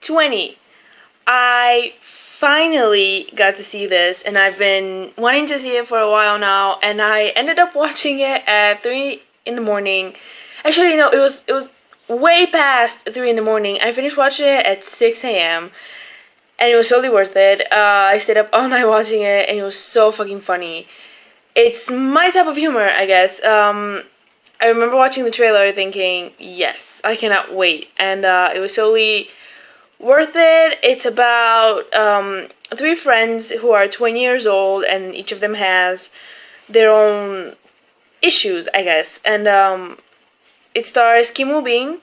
20. I finally got to see this, and I've been wanting to see it for a while now, and I ended up watching it at 3 in the morning. Actually, no, it was way past 3 in the morning. I finished watching it at 6 a.m., and it was totally worth it. I stayed up all night watching it, and it was so fucking funny. It's my type of humor, I guess. I remember watching the trailer thinking, yes, I cannot wait. And it was totally worth it. It's about three friends who are 20 years old, and each of them has their own issues, I guess. And it stars Kim Woo-bin,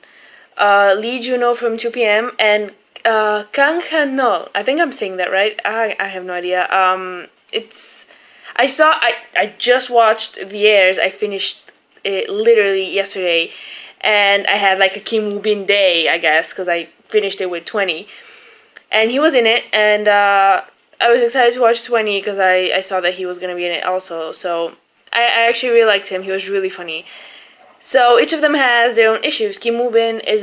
Lee Juno from 2PM, and Kang Han-no. I think I'm saying that right. I have no idea. I just watched The Heirs. I finished it literally yesterday, and I had like a Kim Woo-bin day, I guess, because I finished it with 20, and he was in it, and I was excited to watch 20 because I saw that he was going to be in it also, so I actually really liked him. He was really funny. So each of them has their own issues. Kim Woo-bin is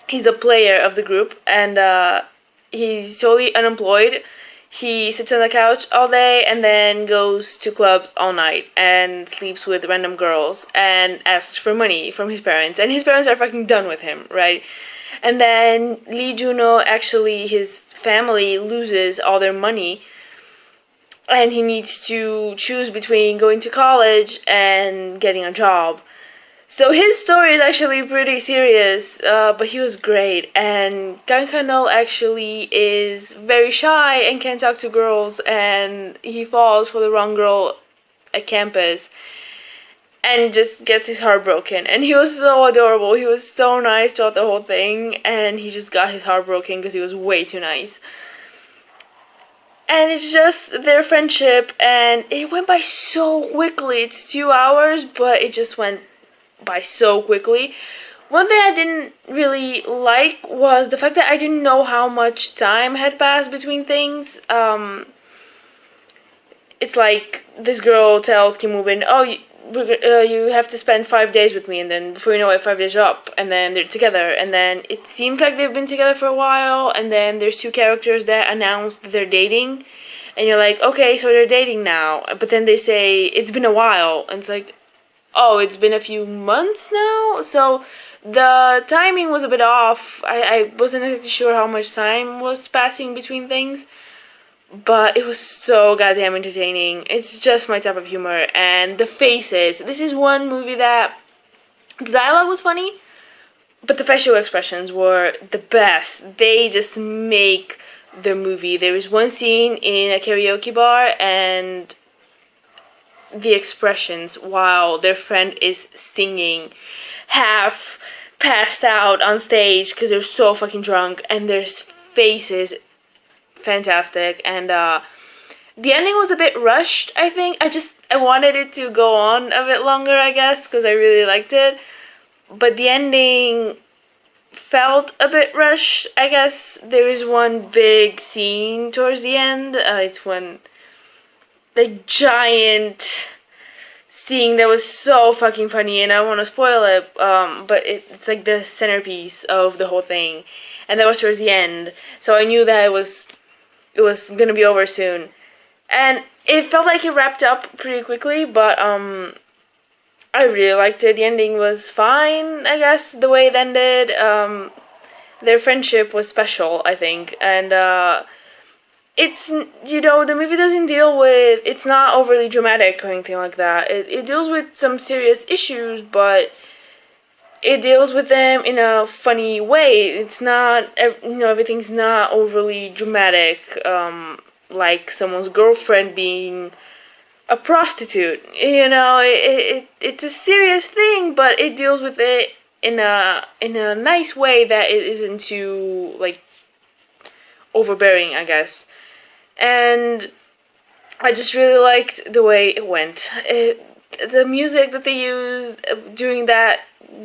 he's the player of the group, and he's totally unemployed. He sits on the couch all day and then goes to clubs all night and sleeps with random girls and asks for money from his parents. And his parents are fucking done with him, right? And then Lee Juno, actually, his family loses all their money. And he needs to choose between going to college and getting a job. So his story is actually pretty serious, but he was great. And Kang Han-no actually is very shy and can't talk to girls, and he falls for the wrong girl at campus and just gets his heart broken. And he was so adorable. He was so nice throughout the whole thing, and he just got his heart broken because he was way too nice. And it's just their friendship, and it went by so quickly. It's 2 hours, but it just went by so quickly. One thing I didn't really like was the fact that I didn't know how much time had passed between things. It's like this girl tells Kim Woo-bin, "Oh, you have to spend 5 days with me," and then before you know it, 5 days are up, and then they're together, and then it seems like they've been together for a while, and then there's two characters that announce that they're dating, and you're like, okay, so they're dating now, but then they say it's been a while, and it's like, oh, it's been a few months now? So the timing was a bit off. I wasn't exactly sure how much time was passing between things, but it was so goddamn entertaining. It's just my type of humor. And the faces. This is one movie that the dialogue was funny, but the facial expressions were the best. They just make the movie. There was one scene in a karaoke bar, and the expressions while their friend is singing, half passed out on stage because they're so fucking drunk, and their faces, fantastic. And the ending was a bit rushed, I think. I wanted it to go on a bit longer, I guess, because I really liked it, but the ending felt a bit rushed, I guess. There is one big scene towards the end. It's when the giant scene that was so fucking funny, and I don't want to spoil it, but it's like the centerpiece of the whole thing, and that was towards the end, so I knew that it was gonna be over soon, and it felt like it wrapped up pretty quickly, but I really liked it. The ending was fine, I guess, the way it ended. Their friendship was special, I think, and it's, the movie doesn't deal with, it's not overly dramatic or anything like that. It deals with some serious issues, but it deals with them in a funny way. It's not, everything's not overly dramatic, like someone's girlfriend being a prostitute. It's a serious thing, but it deals with it in a nice way that it isn't too, like, overbearing, I guess. And I just really liked the way it went. The music that they used during that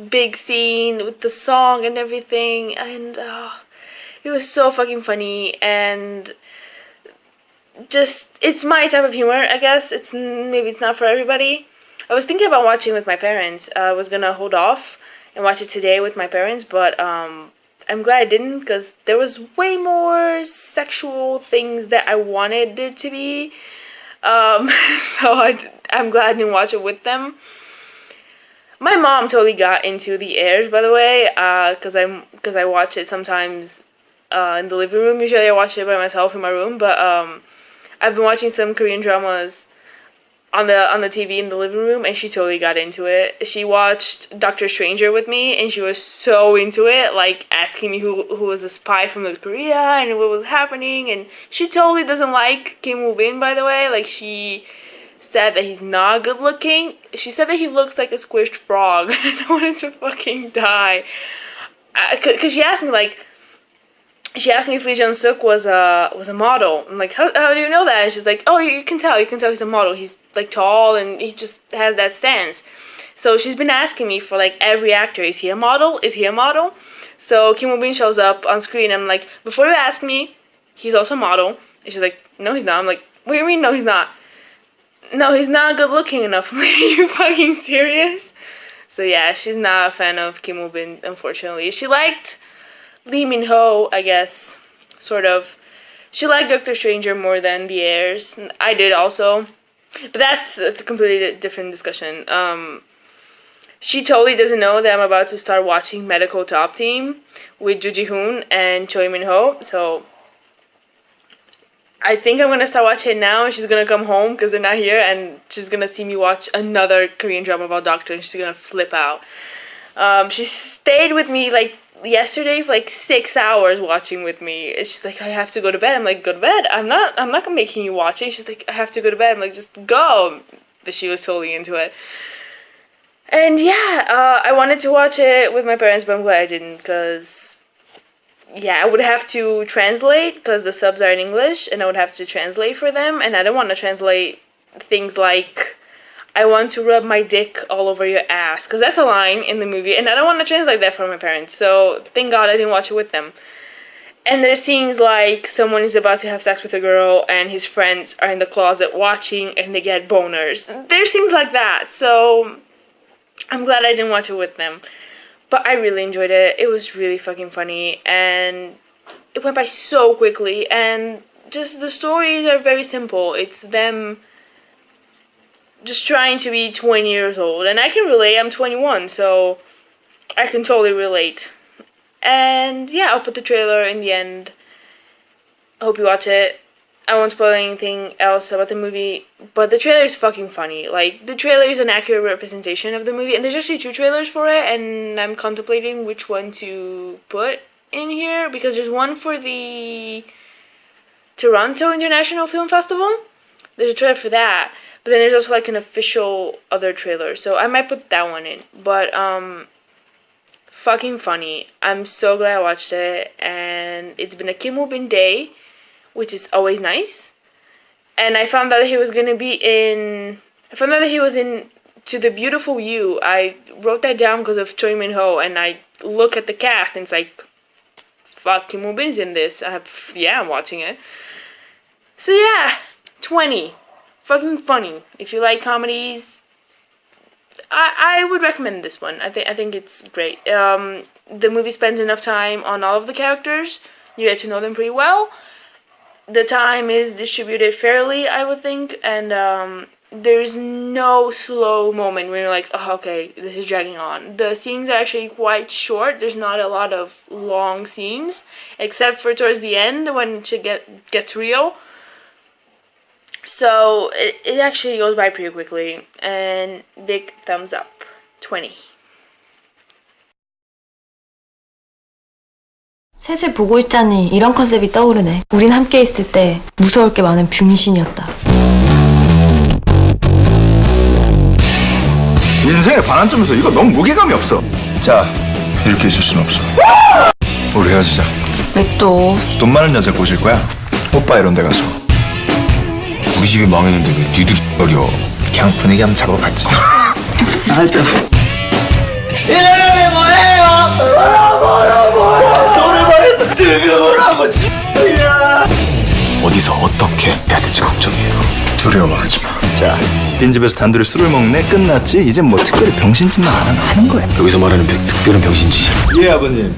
big scene with the song and everything, and it was so fucking funny, and just, it's my type of humor, I guess. Maybe it's not for everybody. I was thinking about watching with my parents. I was gonna hold off and watch it today with my parents, but I'm glad I didn't, because there was way more sexual things that I wanted there to be. So I'm glad I didn't watch it with them. My mom totally got into The Heirs, by the way, because I watch it sometimes in the living room. Usually I watch it by myself in my room, but I've been watching some Korean dramas on the TV in the living room, and she totally got into it. She watched Doctor Stranger with me, and she was so into it, like asking me who was the spy from North Korea and what was happening. And she totally doesn't like Kim Woo-bin, by the way. Like, she said that he's not good looking. She said that he looks like a squished frog. And I wanted to fucking die. Cause she asked me if Lee Jung-suk was a model. I'm like, how do you know that? And she's like, oh, you can tell he's a model. He's like tall and he just has that stance. So she's been asking me for like every actor, is he a model? Is he a model? So Kim Woo-bin shows up on screen. I'm like, before you ask me, he's also a model. And she's like, no, he's not. I'm like, what do you mean, no, he's not? No, he's not good looking enough. I'm like, are you fucking serious? So yeah, she's not a fan of Kim Woo-bin, unfortunately. She liked Lee Min-ho, I guess, sort of. She liked Doctor Stranger more than The Heirs. I did also. But that's a completely different discussion. She totally doesn't know that I'm about to start watching Medical Top Team with Joo Ji-hoon and Choi Min-ho. So I think I'm going to start watching it now, and she's going to come home because they're not here, and she's going to see me watch another Korean drama about doctor, and she's going to flip out. She stayed with me like yesterday for like 6 hours watching with me. It's just like, I have to go to bed. I'm like, go to bed. I'm not making you watch it. She's like, I have to go to bed. I'm like, just go. But she was totally into it. And yeah, I wanted to watch it with my parents, but I'm glad I didn't, because yeah, I would have to translate because the subs are in English, and I would have to translate for them, and I don't want to translate things like, I want to rub my dick all over your ass, because that's a line in the movie, and I don't want to translate that for my parents. So thank God I didn't watch it with them. And there's scenes like someone is about to have sex with a girl and his friends are in the closet watching and they get boners. There's scenes like that, so I'm glad I didn't watch it with them. But I really enjoyed it. It was really fucking funny, and it went by so quickly, and just the stories are very simple. It's them just trying to be 20 years old, and I can relate. I'm 21, so I can totally relate. And yeah, I'll put the trailer in the end. I hope you watch it. I won't spoil anything else about the movie, but the trailer is fucking funny. Like, the trailer is an accurate representation of the movie, and there's actually 2 trailers for it, and I'm contemplating which one to put in here, because there's one for the Toronto International Film Festival. There's a trailer for that, but then there's also like an official other trailer, so I might put that one in. But fucking funny. I'm so glad I watched it, and it's been a Kim Woo-bin day, which is always nice. And I found out that he was gonna be in To the Beautiful You. I wrote that down because of Choi Min-ho, and I look at the cast and it's like, fuck, Kim Woo-bin's in this. I'm watching it. So yeah, 20. Fucking funny. If you like comedies, I would recommend this one. I think it's great. The movie spends enough time on all of the characters. You get to know them pretty well. The time is distributed fairly, I would think, and there's no slow moment where you're like, oh, okay, this is dragging on. The scenes are actually quite short. There's not a lot of long scenes, except for towards the end when shit gets real. So it actually goes by pretty quickly, and big thumbs up. 20. 셋을 보고 있자니 이런 컨셉이 떠오르네. 우린 함께 있을 때 무서울 게 많은 병신이었다. 인생의 반환점에서 이거 너무 무게감이 없어. 자, 이렇게 있을 순 없어. 우리 헤어지자. 왜 또? 돈 많은 여자 꼬실 거야? 오빠 이런 데 가서. 우리 집이 망했는데 왜 니들이 어려? 그냥 분위기 한번 잡아봤지. 하여튼 이름이 뭐예요? 뭐야 돈을 벌여서 등급을 하고 진짜 어디서 어떻게 해야 될지 걱정이에요. 두려워하지 마. 자, 빈집에서 단둘이 술을 먹네. 끝났지? 이젠 뭐 특별히 병신짓만 안 하면 하는 거야. 여기서 말하는 특별한 병신짓이야. 예, 아버님.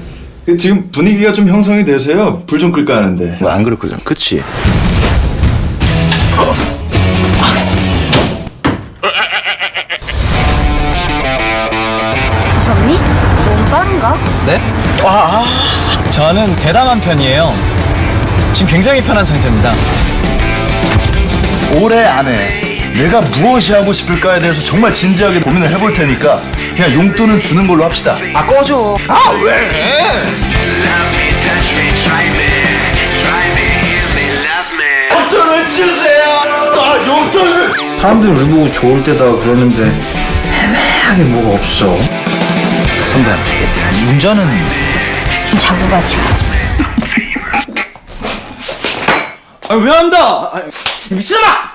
지금 분위기가 좀 형성이 되세요. 불 좀 끌까 하는데. 안 그렇거든. 그치? 무섭니? 너무 빠른가? 네? 저는 대담한 편이에요. 지금 굉장히 편한 상태입니다. 올해 안에 내가 무엇이 하고 싶을까에 대해서 정말 진지하게 고민을 해볼 테니까 그냥 용돈은 주는 걸로 합시다. 아, 꺼줘. 아, 왜? 용돈을 주세요. 아, 용돈을. 사람들 우리 보고 좋을 때다 그러는데 애매하게 뭐가 없어. 선배, 운전은 잡아가지고. 왜 한다? 미친놈아!